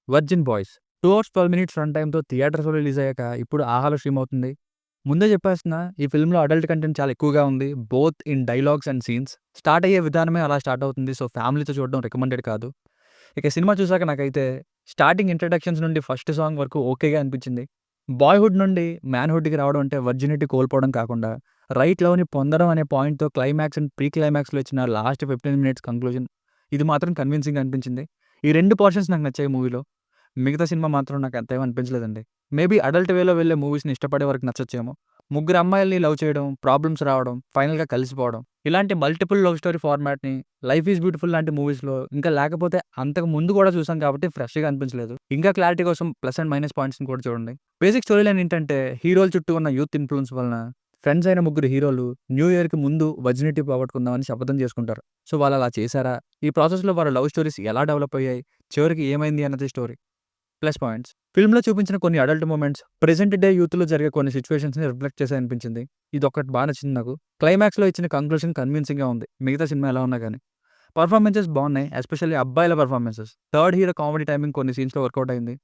'Virgin boys' 2 hours 12 minutes run టైమ్‌తో థియేటర్స్‌లో release అయ్యాక ఇప్పుడు ఆహాలో స్ట్రీమ్ అవుతుంది. ముందే చెప్పేస్తున్నా ఈ ఫిల్మ్‌లో అడల్ట్ కంటెంట్ చాలా ఎక్కువగా ఉంది. Both in dialogues and scenes. Start అయ్యే విధానమే అలా స్టార్ట్ అవుతుంది. సో, ఫ్యామిలీతో చూడడం రికమెండెడ్ కాదు. ఇక సినిమా చూసాక నాకైతే స్టార్టింగ్ ఇంట్రడక్షన్స్ నుండి ఫస్ట్ సాంగ్ వరకు ఓకేగా అనిపించింది. బాయ్‌హుడ్ నుండి మ్యాన్‌హుడ్‌కి రావడం అంటే వర్జినిటీ కోల్పోవడం కాకుండా రైట్ లవ్‌ని పొందడం అనే పాయింట్‌తో క్లైమాక్స్ అండ్ ప్రీ క్లైమాక్స్‌లో ఇచ్చిన లాస్ట్ 15 మినిట్స్ కంక్లూజన్ ఇది మాత్రం కన్విన్సింగ్‌గా అనిపించింది. ఈ 2 పోర్షన్స్ నాకు నచ్చాయి మూవీలో. మిగతా సినిమా మాత్రం నాకు అంతేం అనిపించలేదండి. మేబీ అడల్ట్ వేలో వెళ్ళే మూవీస్‌ని ఇష్టపడే వారికి నచ్చొచ్చేమో. ముగ్గురు అమ్మాయిల్ని లవ్ చేయడం, ప్రాబ్లమ్స్ రావడం, ఫైనల్‌గా కలిసిపోవడం. ఇలాంటి మల్టిపుల్ లవ్ స్టోరీ ఫార్మాట్‌ని 'లైఫ్ ఈజ్ బ్యూటిఫుల్' లాంటి మూవీస్‌లో ఇంకా లేకపోతే అంతకు ముందు కూడా చూసాం కాబట్టి ఫ్రెష్‌గా అనిపించలేదు. ఇంకా క్లారిటీ కోసం ప్లస్ అండ్ మైనస్ పాయింట్స్‌ని కూడా చూడండి. బేసిక్ స్టోరీ లైన్ ఏంటంటే హీరోల చుట్టూ ఉన్న యూత్ ఇన్‌ఫ్లూయెన్స్ వలన ఫ్రెండ్స్ అయిన ముగ్గురు హీరోలు న్యూ ఇయర్‌కి ముందు వర్జినిటీ పోగొట్టుకుందామని శపథం చేసుకుంటారు. సో, వాళ్ళలా చేశారా? ఈ ప్రాసెస్‌లో వాళ్ళ లవ్ స్టోరీస్ ఎలా డెవలప్ అయ్యాయి? చివరికి ఏమైంది అన్నది స్టోరీ. Plus points. ఫిల్మ్‌లో చూపించిన కొన్ని అడల్ట్ మొమెంట్స్ ప్రెజెంట్ డే యూత్‌లో జరిగే కొన్ని సిట్యుయేషన్స్‌ని రిఫ్లెక్ట్ చేశాయనిపించింది. ఇదొక్కటి బా నచ్చింది నాకు. క్లైమాక్స్‌లో ఇచ్చిన కంక్లూజన్ కన్విన్సింగ్‌గా ఉంది. మిగతా సినిమా ఎలా ఉన్నా గాని. పెర్ఫార్మన్సెస్ బావున్నాయి. ఎస్పెషల్లీ అబ్బాయిల performances. Third hero comedy timing కొన్ని సీన్స్‌లో వర్కౌట్ అయింది.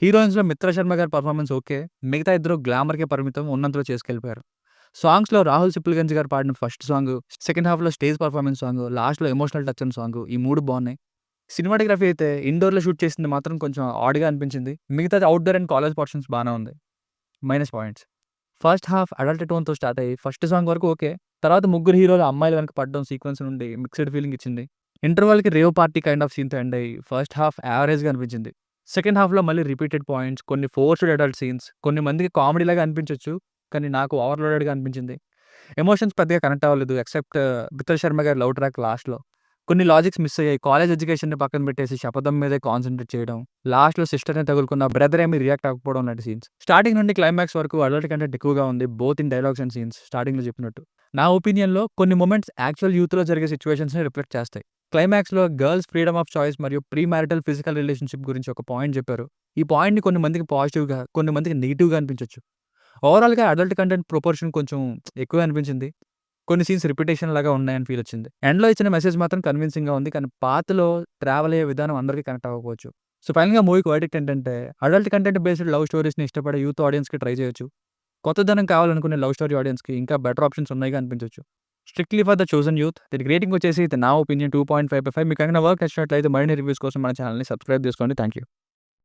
హీరోయిన్స్‌లో మిత్రా శర్మ గారి పెర్ఫార్మన్స్ ఓకే. మిగతా ఇద్దరు గ్లామర్‌కే పరిమితం ఉన్నంతలో చేసుకెళ్ళిపోయారు. సాంగ్స్‌లో రాహుల్ సిప్లిగంజ్ గారు పాడిన ఫస్ట్ సాంగు, సెకండ్ హాఫ్‌లో స్టేజ్ పెర్ఫార్మన్స్ సాంగు, లాస్ట్‌లో ఎమోషనల్ టచ్ ఉన్న సాంగు ఈ 3 బావున్నాయి. సినిమాటోగ్రఫీ అయితే ఇండోర్‌లో షూట్ చేసింది మాత్రం కొంచెం ఆడ్‌గా అనిపించింది. మిగతాది ఔట్‌డోర్ అండ్ కాలేజ్ పోర్షన్స్ బానే ఉంది. Minus points. First half adult టోన్‌తో స్టార్ట్ అయ్యి ఫస్ట్ సాంగ్ వరకు ఓకే. తర్వాత ముగ్గురు హీరోలు అమ్మాయిల వెనక పడడం సీక్వెన్స్ నుండి మిక్స్డ్ ఫీలింగ్ ఇచ్చింది. ఇంటర్వల్‌కి రేవ్ పార్టీ కైండ్ ఆఫ్ సీన్‌తో ఎండ్ అయ్యి ఫస్ట్ హాఫ్ యావరేజ్‌గా అనిపించింది. సెకండ్ హాఫ్‌లో మళ్ళీ రిపీటెడ్ పాయింట్స్, కొన్ని ఫోర్స్డ్ అడల్ట్ సీన్స్, కొన్ని మందికి కామెడీలాగా అనిపించొచ్చు. కానీ నాకు ఓవర్‌లోడెడ్‌గా అనిపించింది. ఎమోషన్స్ పెద్దగా కనెక్ట్ అవ్వలేదు. ఎక్సెప్ట్ బిత్రా శర్మ గారి లవ్ ట్రాక్ లాస్ట్‌లో. కొన్ని లాజిక్స్ మిస్ అయ్యాయి. కాలేజ్ ఎడ్యుకేషన్‌ని పక్కన పెట్టేసి శపథం మీదే కాన్సంట్రేట్ చేయడం. లాస్ట్‌లో సిస్టర్‌ని తగులుకున్న బ్రదర్ ఏమి రియాక్ట్ అవ్వకపోవడం లాంటి సీన్స్. స్టార్టింగ్ నుండి క్లైమాక్స్ వరకు అడల్ట్ కంటెంట్ ఎక్కువగా ఉంది. Both in dialogues and scenes స్టార్టింగ్‌లో చెప్పినట్టు. నా ఒపీనియన్‌లో కొన్ని మొమెంట్స్ యాక్చువల్ యూత్‌లో జరిగే సిట్యుయేషన్స్‌ని రిఫ్లెక్ట్ చేస్తాయి. క్లైమాక్స్‌లో గర్ల్స్ ఫ్రీడమ్ ఆఫ్ చాయిస్ మరియు ప్రీ మ్యారిటల్ ఫిజికల్ రిలేషన్‌షిప్ గురించి ఒక పాయింట్ చెప్పారు. ఈ పాయింట్‌ని కొన్ని మందికి పాజిటివ్‌గా, కొన్ని మందికి నెగెటివ్‌గా అనిపించొచ్చు. ఓవరాల్‌గా అడల్ట్ కంటెంట్ ప్రొపోర్షన్ కొంచెం ఎక్కువే అనిపించింది. కొన్ని సీన్స్ రిపిటేషన్ లాగా ఉన్నాయని ఫీల్ వచ్చింది. ఎండ్‌లో ఇచ్చిన మెసేజ్ మాత్రం కన్విన్సింగ్‌గా ఉంది. కానీ పాతలో ట్రావెల్ అయ్యే విధానం అందరికి కనెక్ట్ అవ్వకపోవచ్చు. సో, ఫైనల్‌గా మూవీకి వర్డిక్ట్ ఏంటంటే అడల్ట్ కంటెంట్ బేస్డ్ లవ్ స్టోరీస్‌ని ఇష్టపడే యూత్ ఆడియన్స్‌కి ట్రై చేయొచ్చు. కొత్తదనం కావాలనుకునే లవ్ స్టోరీ ఆడియన్స్‌కి ఇంకా బెటర్ ఆప్షన్స్ ఉన్నాయిగా అనిపించొచ్చు. Strictly for the chosen youth. దీనికి రేటింగ్ వచ్చేసి నా ఒపీనియన్ 2.5/5. మీకేమైనా వర్క్ నచ్చినట్లయితే మరిన్ని రివ్యూస్ కోసం మన ఛానెల్‌ని సబ్స్క్రైబ్ చేసుకోండి. Thank you.